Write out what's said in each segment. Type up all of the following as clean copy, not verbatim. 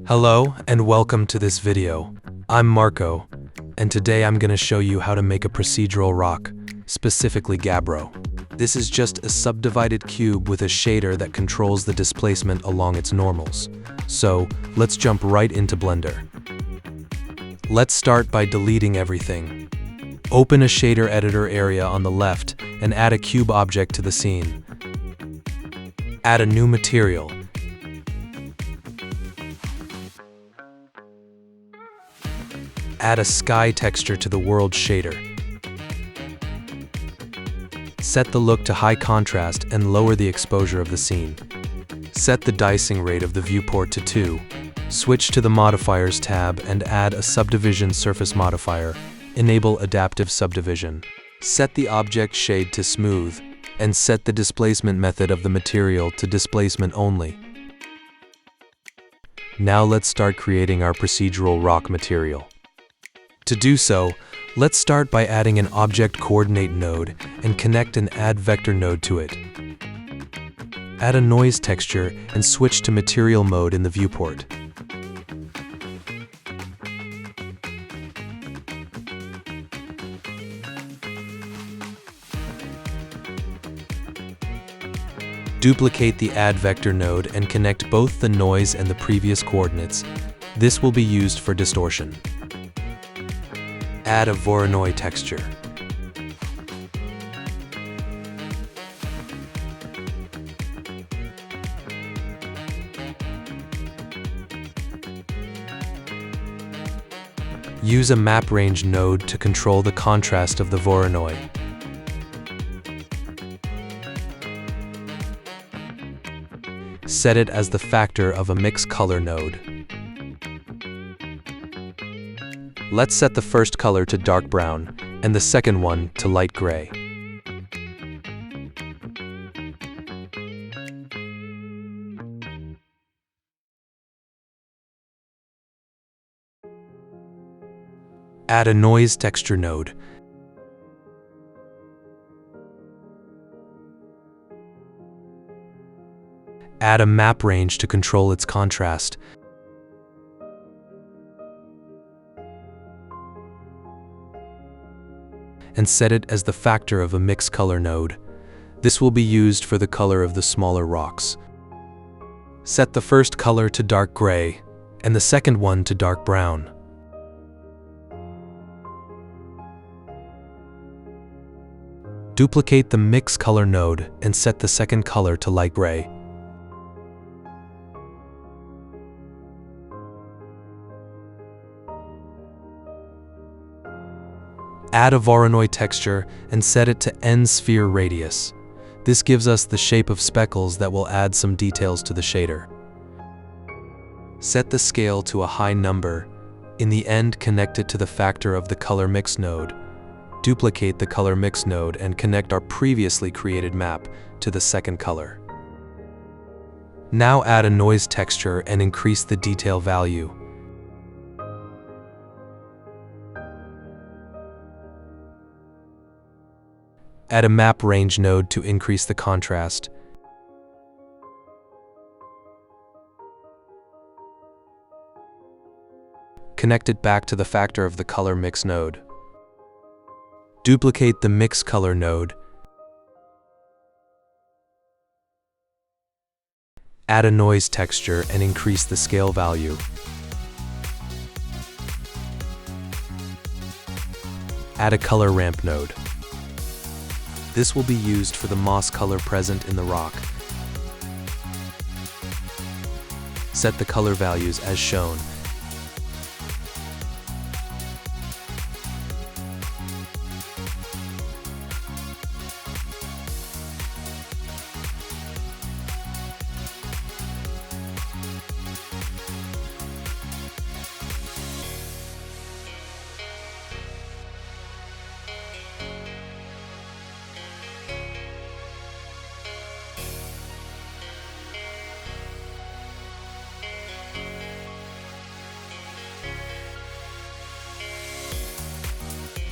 Hello and welcome to this video. I'm Marco, and today I'm going to show you how to make a procedural rock, specifically gabbro. This is just a subdivided cube with a shader that controls the displacement along its normals. So, let's jump right into Blender. Let's start by deleting everything. Open a shader editor area on the left and add a cube object to the scene. Add a new material. Add a sky texture to the world shader. Set the look to high contrast and lower the exposure of the scene. Set the dicing rate of the viewport to 2. Switch to the Modifiers tab and add a Subdivision surface modifier. Enable Adaptive Subdivision. Set the object shade to Smooth, and set the displacement method of the material to Displacement Only. Now let's start creating our procedural rock material. To do so, let's start by adding an Object Coordinate node and connect an Add Vector node to it. Add a noise texture and switch to Material mode in the viewport. Duplicate the Add Vector node and connect both the noise and the previous coordinates. This will be used for distortion. Add a Voronoi texture. Use a map range node to control the contrast of the Voronoi. Set it as the factor of a mix color node. Let's set the first color to dark brown and the second one to light gray. Add a noise texture node. Add a map range to control its contrast. And set it as the factor of a mix color node. This will be used for the color of the smaller rocks. Set the first color to dark gray and the second one to dark brown. Duplicate the mix color node and set the second color to light gray. Add a Voronoi texture and set it to N sphere radius. This gives us the shape of speckles that will add some details to the shader. Set the scale to a high number. In the end, connect it to the factor of the color mix node. Duplicate the color mix node and connect our previously created map to the second color. Now add a noise texture and increase the detail value. Add a map range node to increase the contrast. Connect it back to the factor of the color mix node. Duplicate the mix color node. Add a noise texture and increase the scale value. Add a color ramp node. This will be used for the moss color present in the rock. Set the color values as shown.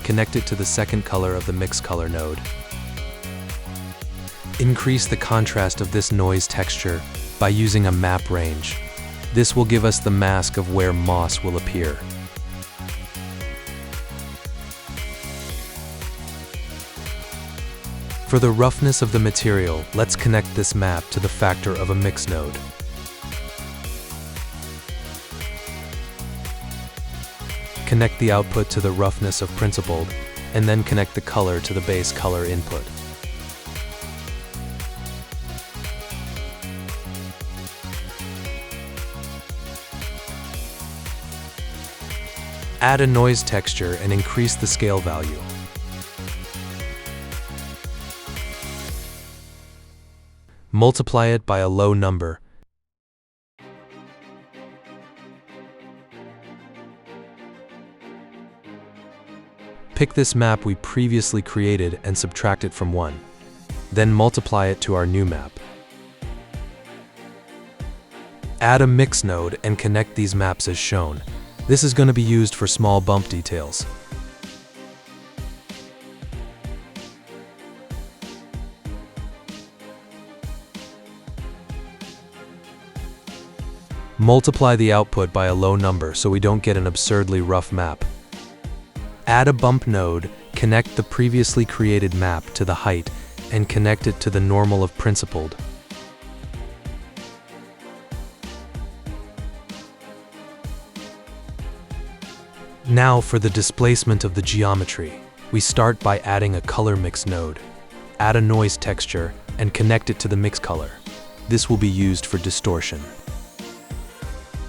Connect it to the second color of the mix color node. Increase the contrast of this noise texture by using a map range. This will give us the mask of where moss will appear. For the roughness of the material, let's connect this map to the factor of a mix node. Connect the output to the roughness of principled, and then connect the color to the base color input. Add a noise texture and increase the scale value. Multiply it by a low number. Pick this map we previously created and subtract it from 1. Then multiply it to our new map. Add a mix node and connect these maps as shown. This is going to be used for small bump details. Multiply the output by a low number so we don't get an absurdly rough map. Add a bump node, connect the previously created map to the height, and connect it to the normal of principled. Now for the displacement of the geometry. We start by adding a color mix node. Add a noise texture and connect it to the mix color. This will be used for distortion.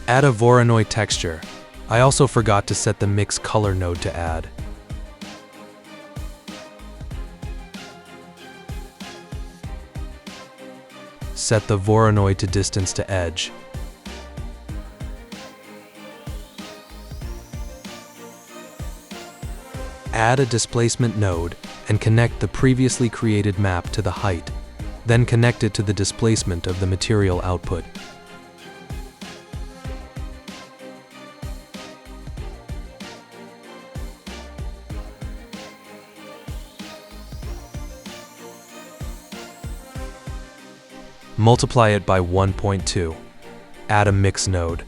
Add a Voronoi texture. I also forgot to set the mix color node to add. Set the Voronoi to distance to edge. Add a displacement node and connect the previously created map to the height, then connect it to the displacement of the material output. Multiply it by 1.2. Add a mix node.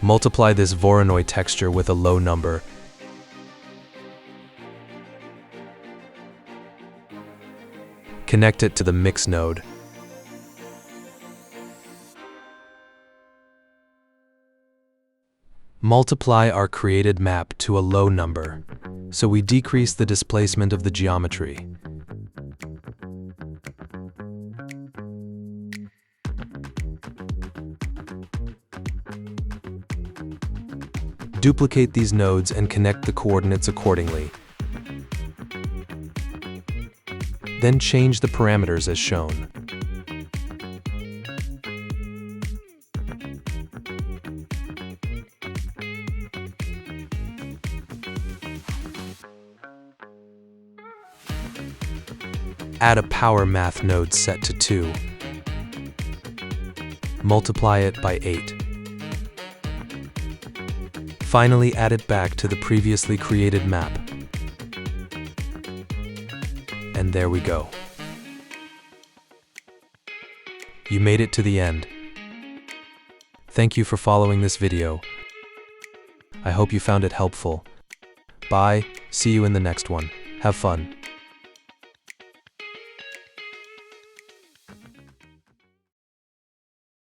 Multiply this Voronoi texture with a low number. Connect it to the mix node. Multiply our created map to a low number, so we decrease the displacement of the geometry. Duplicate these nodes and connect the coordinates accordingly. Then change the parameters as shown. Add a power math node set to 2. Multiply it by 8. Finally, add it back to the previously created map. And there we go. You made it to the end. Thank you for following this video. I hope you found it helpful. Bye, see you in the next one. Have fun.